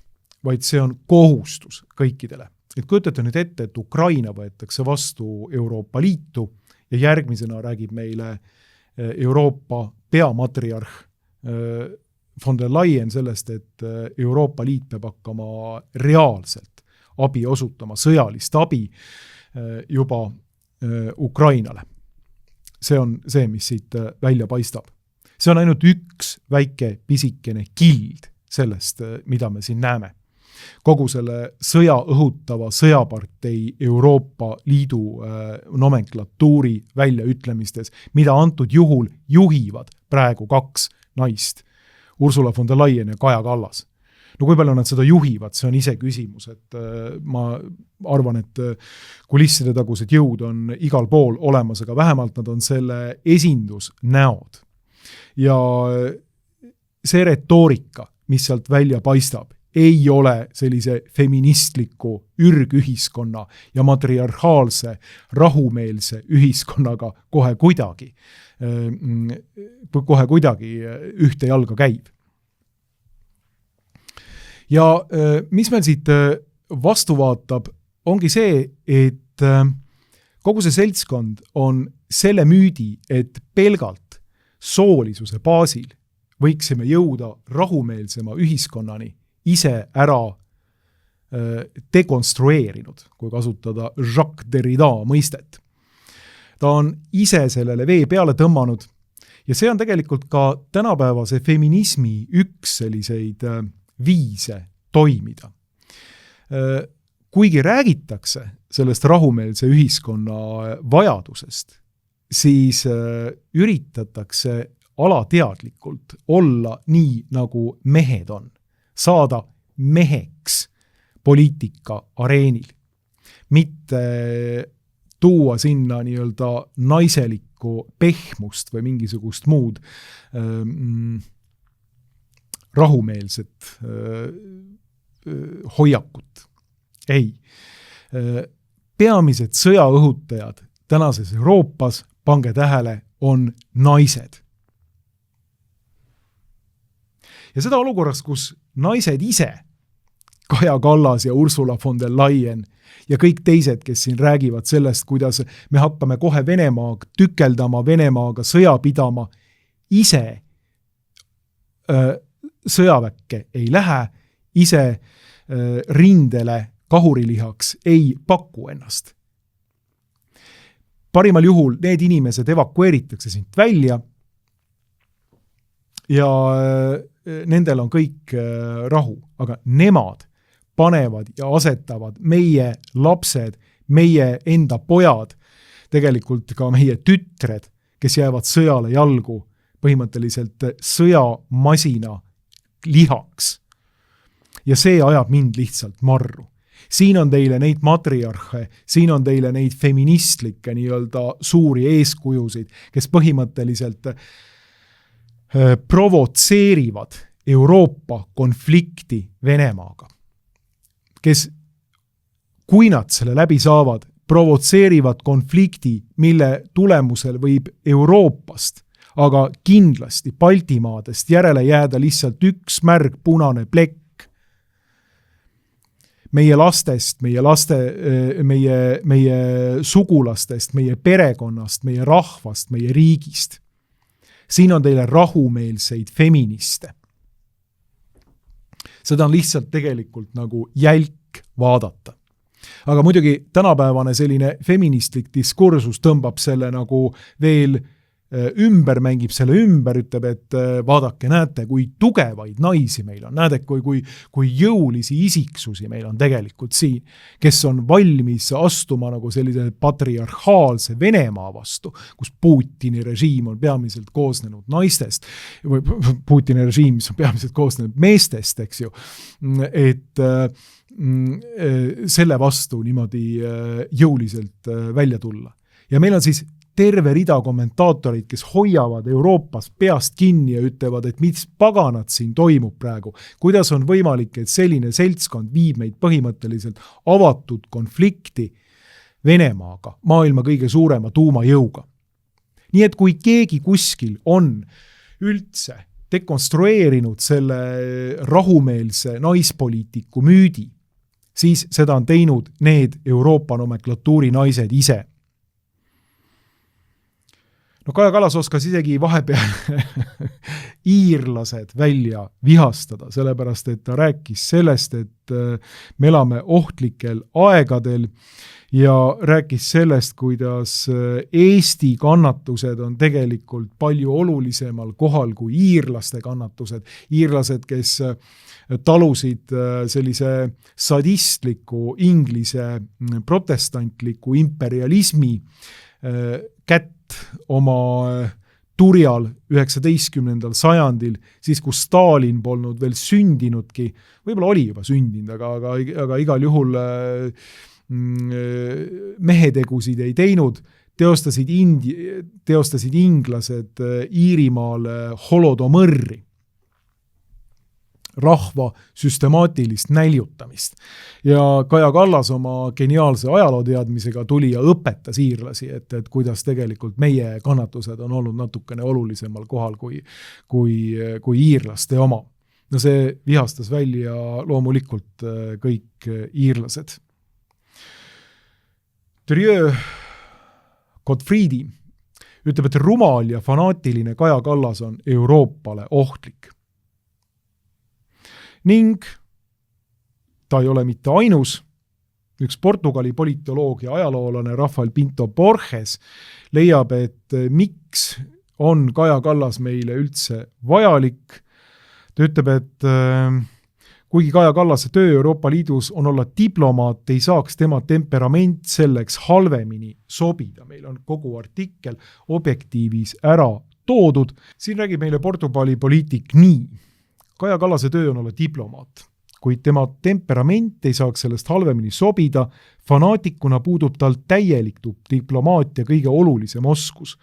vaid see on kohustus kõikidele. Et kujutate nüüd ette, et Ukraina võetakse vastu Euroopa Liitu ja järgmisena räägib meile Euroopa peamatriarh von der Leyen sellest, et Euroopa Liit peab hakkama reaalselt abi osutama, sõjalist abi juba Ukrainale. See on see, mis siit välja paistab. See on ainult üks väike pisikene kild sellest, mida me siin näeme. Kogu selle sõja õhutava sõjapartei Euroopa Liidu nomenklatuuri väljaütlemistes, mida antud juhul juhivad praegu kaks naist, Ursula von der Leyen ja Kaja Kallas. No kui palju nad seda juhivad, see on ise küsimus, et ma arvan, et kulisside tagused jõud on igal pool olemas, aga vähemalt nad on selle esindusnäod. Ja see retoorika, mis sealt välja paistab, ei ole sellise feministliku ürgühiskonna ja matriarhaalse, rahumeelse ühiskonnaga kohe kuidagi ühte jalga käib. Ja mis meil siit vastu vaatab, ongi see, et kogu see seltskond on selle müüdi, et pelgalt soolisuse baasil võiksime jõuda rahumeelsema ühiskonnani ise ära dekonstrueerinud, kui kasutada Jacques Derrida mõistet. Ta on ise sellele vee peale tõmmanud ja see on tegelikult ka tänapäevase feminismi üks selliseid viise toimida. Kuigi räägitakse sellest rahumeelse ühiskonna vajadusest, siis üritatakse alateadlikult olla nii, nagu mehed on. Saada meheks poliitika areenil. Mitte tuua sinna nii-öelda naiselikku pehmust või mingisugust muud rahumeelset hoiakut. Ei. Peamised sõjaõhutajad tänases Euroopas, pange tähele, on naised. Ja seda olukorras, kus naised ise, Kaja Kallas ja Ursula von der Leyen ja kõik teised, kes siin räägivad sellest, kuidas me hakkame kohe Venemaaga tükeldama, Venemaaga sõja pidama, ise sõjaväkke ei lähe, ise rindele kahurilihaks ei paku ennast. parimal juhul need inimesed evakueeritakse siit välja ja nendel on kõik rahu, aga nemad panevad ja asetavad meie lapsed, meie enda pojad, tegelikult ka meie tütred, kes jäävad sõjale jalgu põhimõtteliselt sõjamasina lihaks. Ja see ajab mind lihtsalt marru. Siin on teile neid matriarhe, siin on teile neid feministlikke nii-öelda suuri eeskujusid, kes põhimõtteliselt provotseerivad Euroopa konflikti Venemaaga, kes, kui nad selle läbi saavad, provotseerivad konflikti, mille tulemusel võib Euroopast, aga kindlasti Baltimaadest järele jääda lihtsalt üks märg punane plekk. Meie lastest, meie sugulastest, meie perekonnast, meie rahvast, meie riigist. Siin on teile rahumeelseid feministe. Seda on lihtsalt tegelikult nagu jälk vaadata. Aga muidugi tänapäevane selline feministlik diskursus tõmbab selle nagu veel ümber, mängib selle ümber, ütleb, et vaadake, näete, kui tugevaid naisi meil on, näete, kui jõulisi isiksusi meil on tegelikult siin, kes on valmis astuma nagu sellise patriarhaalse Venemaa vastu, kus Putini režiim on peamiselt koosnenud naistest, või Putini režiim, mis on peamiselt koosnenud meestest, eks ju, et selle vastu niimoodi jõuliselt välja tulla. Ja meil on siis terve rida kommentaatorid, kes hoiavad Euroopas peast kinni ja ütlevad, et mis paganat siin toimub praegu. Kuidas on võimalik, et selline seltskond viib meid põhimõtteliselt avatud konflikti Venemaaga, maailma kõige suurema tuumajõuga. Nii et kui keegi kuskil on üldse dekonstrueerinud selle rahumeelse naispoliitiku müüdi, siis seda on teinud need Euroopa nomenklatuuri naised ise. No Kaja Kallas oskas isegi vahepeal iirlased välja vihastada, sellepärast et ta rääkis sellest, et me elame ohtlikel aegadel ja rääkis sellest, kuidas Eesti kannatused on tegelikult palju olulisemal kohal kui iirlaste kannatused. Iirlased, kes talusid sellise sadistliku inglise protestantliku imperialismi kätt oma turjal 19. sajandil, siis kus Stalin polnud veel sündinudki, võib-olla oli juba sündinud, aga igal juhul mehetegusid ei teinud, teostasid inglased Iirimaal holodomõrri, rahva süstemaatilist näljutamist. Ja Kaja Kallas oma geniaalse ajalooteadmisega tuli ja õpetas iirlasi, et kuidas tegelikult meie kannatused on olnud natukene olulisemal kohal kui iirlaste oma. No see vihastas välja loomulikult kõik iirlased. Thierry Godfriedi ütleb, et rumal ja fanaatiline Kaja Kallas on Euroopale ohtlik. Ning ta ei ole mitte ainus, üks Portugali politoloog ja ajaloolane Rafael Pinto Borges leiab, et miks on Kaja Kallas meile üldse vajalik. Ta ütleb, et kuigi Kaja Kallase töö Euroopa Liidus on olla diplomaat, ei saaks tema temperament selleks halvemini sobida. Meil on kogu artikkel objektiivis ära toodud. Siin räägib meile Portugali poliitik nii. Kaja Kallase töö on olla diplomaat, kuid tema temperament ei saaks sellest halvemini sobida, fanaatikuna puudub tal täielik diplomaatia kõige olulisem oskus.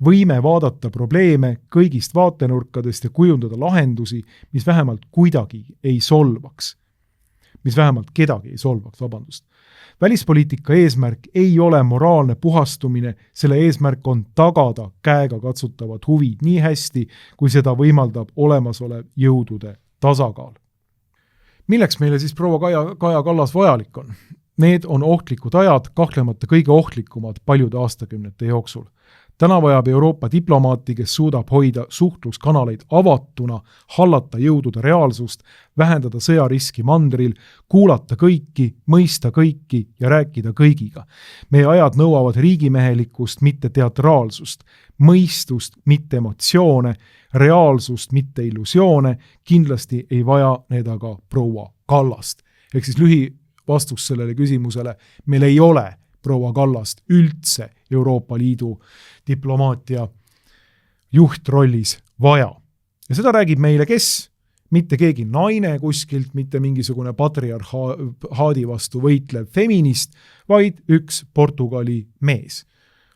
Võime vaadata probleeme kõigist vaatenurkadest ja kujundada lahendusi, mis vähemalt kuidagi ei solvaks. Mis vähemalt kedagi ei solvaks, vabandust. Välispoliitika eesmärk ei ole moraalne puhastumine, selle eesmärk on tagada käega katsutavad huvid nii hästi, kui seda võimaldab olemasolev jõudude tasakaal. Milleks meile siis proua Kaja Kallas vajalik on? Need on ohtlikud ajad, kahtlemata kõige ohtlikumad paljude aastakümnete jooksul. Täna vajab Euroopa diplomaati, kes suudab hoida suhtluskanaleid avatuna, hallata jõudude reaalsust, vähendada sõjariski mandril, kuulata kõiki, mõista kõiki ja rääkida kõigiga. Meie ajad nõuavad riigimehelikkust, mitte teatraalsust, mõistust, mitte emotsioone, reaalsust, mitte illusioone, kindlasti ei vaja need aga proua Kallast. Ehk siis lühivastus sellele küsimusele, meil ei ole proua Kallast üldse Euroopa Liidu diplomaatia juhtrollis vaja. Ja seda räägib meile kes? Mitte keegi naine kuskilt, mitte mingisugune patriarhaadi vastu võitlev feminist, vaid üks Portugali mees,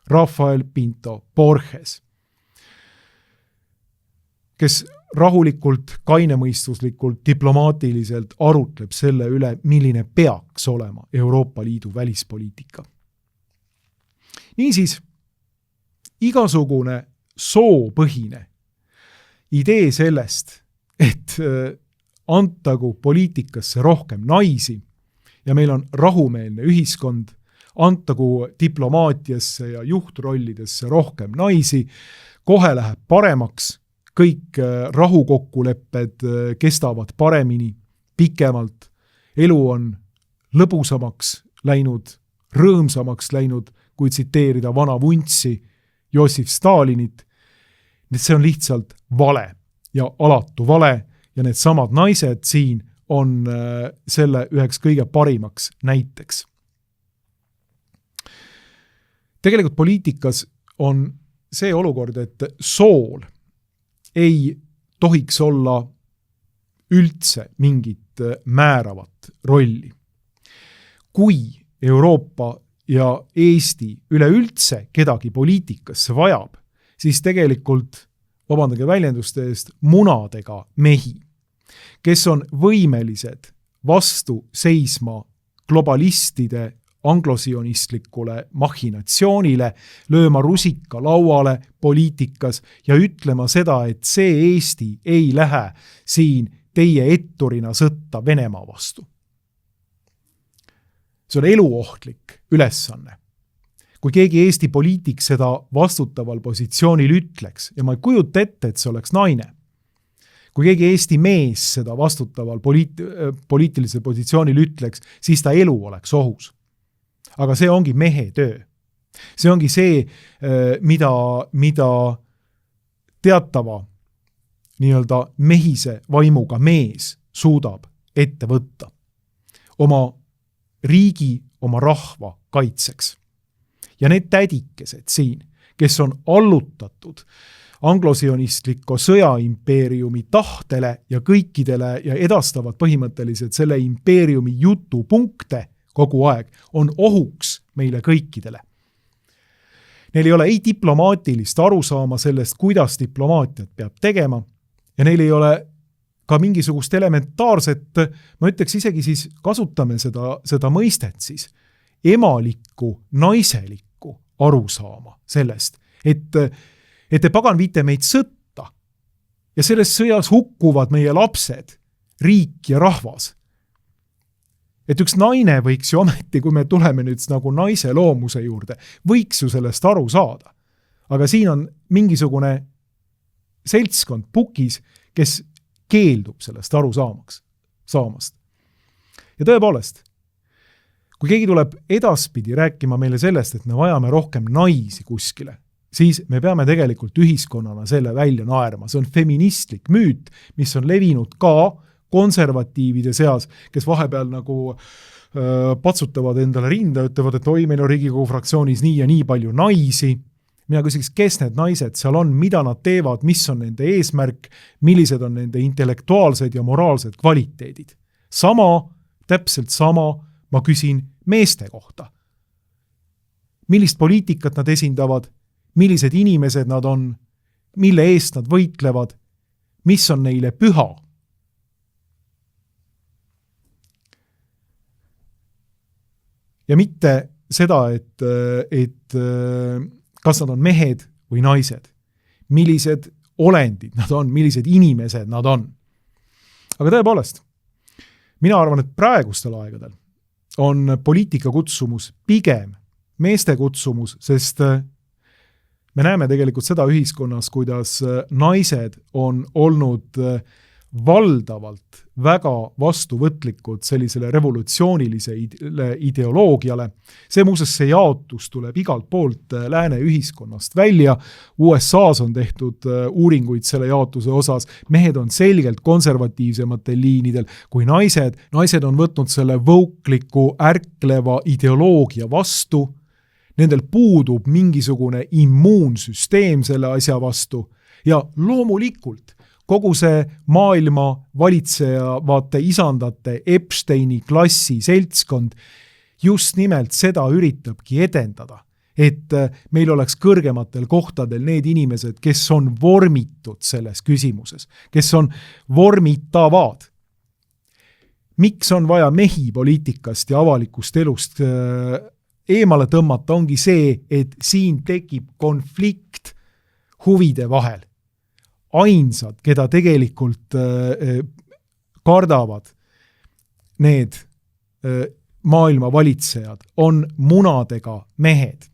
Rafael Pinto Borges, kes rahulikult, kainemõistuslikult, diplomaatiliselt arutleb selle üle, milline peaks olema Euroopa Liidu välispoliitika. Niisiis, igasugune soopõhine idee sellest, et antagu poliitikasse rohkem naisi ja meil on rahumeelne ühiskond, antagu diplomaatiasse ja juhtrollidesse rohkem naisi, kohe läheb paremaks, kõik rahukokkulepped kestavad paremini, pikemalt, elu on lõbusamaks läinud, rõõmsamaks läinud, kui tsiteerida vana vuntsi Joosif Stalinit, see on lihtsalt vale ja alatu vale ja need samad naised siin on selle üheks kõige parimaks näiteks. Tegelikult poliitikas on see olukord, et sool ei tohiks olla üldse mingit määravat rolli. Kui Euroopa ja Eesti üleüldse kedagi poliitikasse vajab, siis tegelikult, vabandage väljenduste eest, munadega mehi, kes on võimelised vastu seisma globalistide anglosionistlikule machinatsioonile, lööma rusika lauale poliitikas ja ütlema seda, et see Eesti ei lähe siin teie etturina sõtta Venemaa vastu. See on eluohtlik ülesanne. Kui keegi Eesti poliitik seda vastutaval positsioonil ütleks, ja ma ei kujuta ette, et see oleks naine, kui keegi Eesti mees seda vastutaval poliitilisel positsioonil ütleks, siis ta elu oleks ohus. Aga see ongi mehe töö. See ongi see, mida teatava nii-öelda mehise vaimuga mees suudab ette võtta oma riigi, oma rahva kaitseks. Ja need tädikesed siin, kes on allutatud anglosionistliku sõjaimpeeriumi tahtele ja kõikidele ja edastavad põhimõtteliselt selle impeeriumi jutupunkte kogu aeg, on ohuks meile kõikidele. Neil ei ole ei diplomaatilist arusaama sellest, kuidas diplomaatiat peab tegema ja neil ei ole ka mingisugust elementaarset, ma ütleks isegi siis, kasutame seda mõistet siis, emalikku, naiselikku arusaama sellest, et te pagan viite meid sõtta ja selles sõjas hukkuvad meie lapsed, riik ja rahvas. Et üks naine võiks ju ometi, kui me tuleme nüüd nagu naise loomuse juurde, võiks ju sellest aru saada. Aga siin on mingisugune seltskond pukis, kes keeldub sellest aru saamast. Ja tõepoolest, kui keegi tuleb edaspidi rääkima meile sellest, et me vajame rohkem naisi kuskile, siis me peame tegelikult ühiskonnana selle välja naerma. See on feministlik müüt, mis on levinud ka konservatiivide seas, kes vahepeal nagu patsutavad endale rinda, ütlevad, et oi, meil on Riigikogu fraktsioonis nii ja nii palju naisi. Mina küsiks, kes need naised seal on, mida nad teevad, mis on nende eesmärk, millised on nende intellektuaalsed ja moraalsed kvaliteedid. Täpselt sama ma küsin meeste kohta. Millist poliitikat nad esindavad, millised inimesed nad on, mille eest nad võitlevad, mis on neile püha. Ja mitte seda, et kas nad on mehed või naised, millised olendid nad on, millised inimesed nad on. Aga tõepoolest, mina arvan, et praegustel aegadel on poliitika kutsumus pigem meeste kutsumus, sest me näeme tegelikult seda ühiskonnas, kuidas naised on olnud valdavalt väga vastuvõtlikud sellisele revolutsioonilise ideoloogiale. See muuseas, see jaotus tuleb igalt poolt lääne ühiskonnast välja. USAs on tehtud uuringuid selle jaotuse osas. Mehed on selgelt konservatiivsematel liinidel kui naised. Naised on võtnud selle võukliku ärkleva ideoloogia vastu. Nendel puudub mingisugune immuunsüsteem selle asja vastu ja loomulikult kogu see maailma valitsejavate isandate Epsteini klassi seltskond just nimelt seda üritabki edendada, et meil oleks kõrgematel kohtadel need inimesed, kes on vormitud selles küsimuses, kes on vormitavad. Miks on vaja mehi poliitikast ja avalikust elust eemale tõmmata, ongi see, et siin tekib konflikt huvide vahel. Ainsad, keda tegelikult kardavad need maailma valitsejad, on munadega mehed.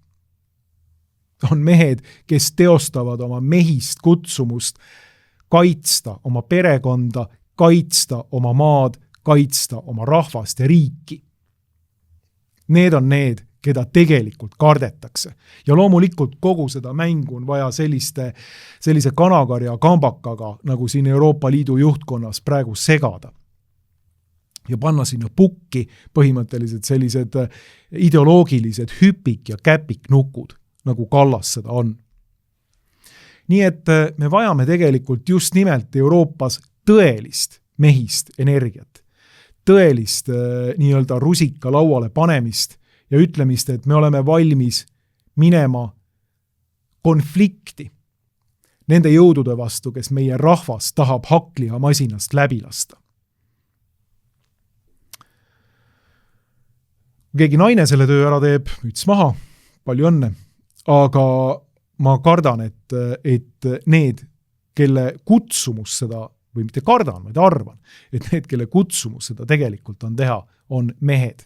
On mehed, kes teostavad oma mehist kutsumust kaitsta oma perekonda, kaitsta oma maad, kaitsta oma rahvast ja riiki. Need on need, keda tegelikult kardetakse. Ja loomulikult kogu seda mängu on vaja sellise kanakarja kambakaga, nagu siin Euroopa Liidu juhtkonnas praegu segada. Ja panna sinna pukki põhimõtteliselt sellised ideoloogilised hüpik- ja käpiknukud, nagu Kallas seda on. Nii et me vajame tegelikult just nimelt Euroopas tõelist mehist energiat, tõelist nii-öelda rusika lauale panemist ja ütlemist, et me oleme valmis minema konflikti nende jõudude vastu, kes meie rahvas tahab hakliha masinast läbi lasta. Kui keegi naine selle töö ära teeb, müts maha, palju õnne, aga ma kardan, et need, kelle kutsumus seda, või mitte kardan, vaid arvan, et need, kelle kutsumus seda tegelikult on teha, on mehed.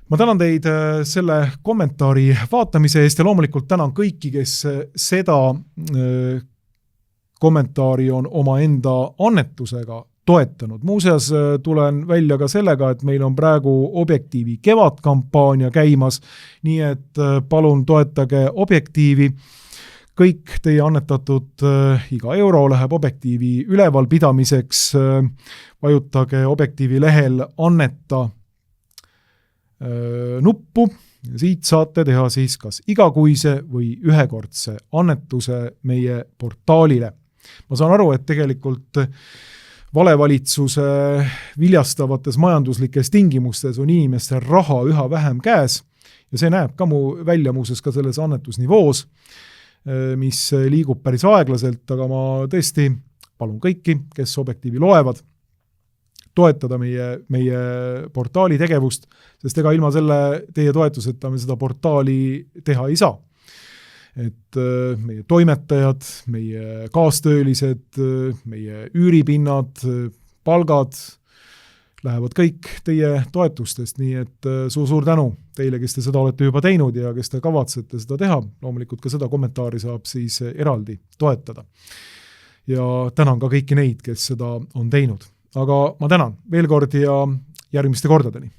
Ma tänan teid selle kommentaari vaatamise eest ja loomulikult tänan kõiki, kes seda kommentaari on oma enda annetusega toetanud. Muuseas tulen välja ka sellega, et meil on praegu Objektiivi kevadkampaania käimas, nii et palun toetage Objektiivi. Kõik teie annetatud iga euro läheb Objektiivi ülevalpidamiseks. Vajutage Objektiivi lehel anneta nuppu. Siit saate teha siis kas igakuise või ühekordse annetuse meie portaalile. Ma saan aru, et tegelikult valevalitsuse viljastavates majanduslikes tingimustes on inimestel raha üha vähem käes ja see näeb ka välja muuses ka selles annetusnivoos, mis liigub päris aeglaselt, aga ma tõesti palun kõiki, kes Objektiivi loevad, toetada meie portaali tegevust, sest ega ilma selle teie toetuseta me seda portaali teha ei saa. Et meie toimetajad, meie kaastöölised, meie üüripinnad, palgad lähevad kõik teie toetustest, nii et suur tänu teile, kes te seda olete juba teinud ja kes te kavatsete seda teha. Loomulikult ka seda kommentaari saab siis eraldi toetada. Ja tänan ka kõiki neid, kes seda on teinud. Aga ma tänan veel kord ja järgmiste kordadeni.